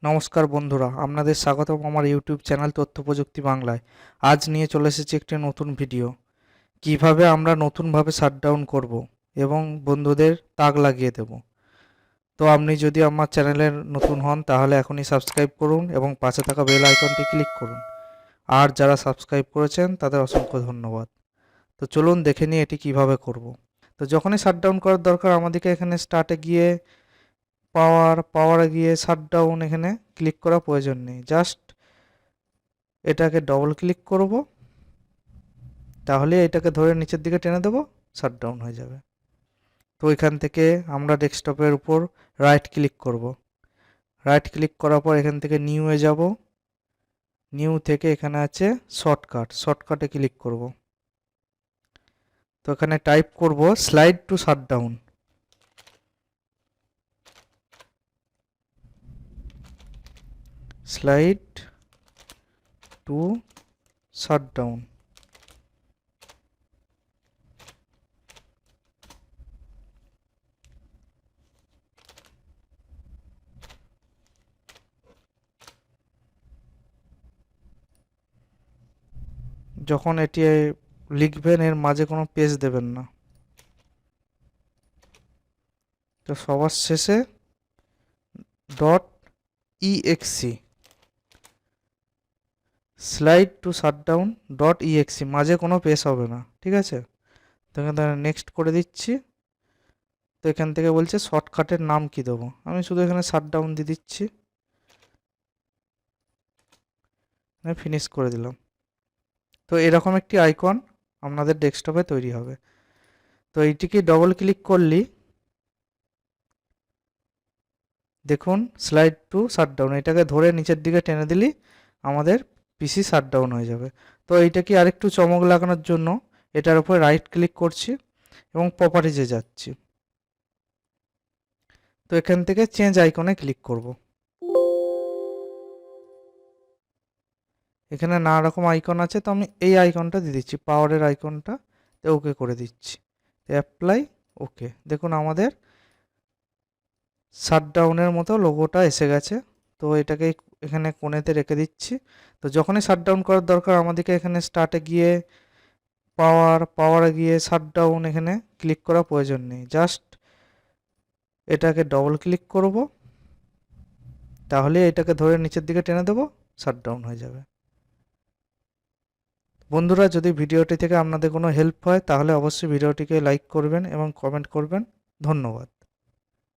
নমস্কার বন্ধুরা, আপনাদের স্বাগতম আমার ইউটিউব চ্যানেল তথ্য প্রযুক্তি বাংলায়। আজ নিয়ে চলে এসেছি একটি নতুন ভিডিও। কিভাবে আমরা নতুনভাবে শাটডাউন করব এবং বন্ধুদের তাক লাগিয়ে দেব। তো আপনি যদি আমার চ্যানেলের নতুন হন তাহলে এখনই সাবস্ক্রাইব করুন এবং পাশে থাকা বেল আইকনটি ক্লিক করুন। আর যারা সাবস্ক্রাইব করেছেন তাদের অসংখ্য ধন্যবাদ। তো চলুন দেখে নিই এটি কিভাবে করব। তো যখনই শাটডাউন করার দরকার আমাদেরকে এখানে স্টার্টে গিয়ে পাওয়ারে গিয়ে শাটডাউন এখানে ক্লিক করা প্রয়োজন নেই। জাস্ট এটাকে ডবল ক্লিক করব, তাহলে এটাকে ধরে নিচের দিকে টেনে দেবো, শাটডাউন হয়ে যাবে। তো এখান থেকে আমরা ডেস্কটপের উপর রাইট ক্লিক করব। রাইট ক্লিক করার পর এখান থেকে নিউয়ে যাব। নিউ থেকে এখানে আছে শর্টকাটে ক্লিক করব। তো এখানে টাইপ করব slide two shutdown. Slide two shutdown. যখন এটি লিখবেন এর মাঝে কোনো পেজ দেবেন না। তো সবার শেষে .exe slide two shutdown .exe মাঝে কোনো পেজ হবে না, ঠিক আছে। তো এখানে নেক্সট করে দিচ্ছি। তো এখান থেকে বলছে শর্টকাটের নাম কি দেবো, আমি শুধু এখানে শাটডাউন দিয়ে দিচ্ছি, ফিনিশ করে দিলাম। তো এরকম একটি আইকন আপনাদের ডেস্কটপে তৈরি হবে। তো এইটিকে ডবল ক্লিক করলেই দেখুন স্লাইড টু শাটডাউন, এটাকে ধরে নিচের দিকে টেনে দিলেই আমাদের পিসি শাটডাউন হয়ে যাবে। তো এইটাকে আরেকটু চমক লাগানোর জন্য এটার উপরে রাইট ক্লিক করছি এবং প্রপার্টিজে যাচ্ছি। তো এখান থেকে চেঞ্জ আইকনে ক্লিক করব। এখানে নানা রকম আইকন আছে, তো আমি এই আইকনটা দিয়ে দিচ্ছি, পাওয়ারের আইকনটা, তো ওকে করে দিচ্ছি। অ্যাপ্লাই, ওকে। দেখুন আমাদের শাটডাউনের মতো লোগোটা এসে গেছে। তো এটাকে এখানে কোণেতে রেখে দিচ্ছি। তো যখনই শাটডাউন করার দরকার আমাদেরকে এখানে স্টার্টে গিয়ে পাওয়ারে গিয়ে শাটডাউন এখানে ক্লিক করা প্রয়োজন নেই। জাস্ট এটাকে ডবল ক্লিক করব, তাহলে এটাকে ধরে নিচের দিকে টেনে দেবো, শাটডাউন হয়ে যাবে। বন্ধুরা, যদি ভিডিওটি থেকে আপনাদের কোনো হেল্প হয় তাহলে অবশ্যই ভিডিওটিকে লাইক করবেন এবং কমেন্ট করবেন। ধন্যবাদ।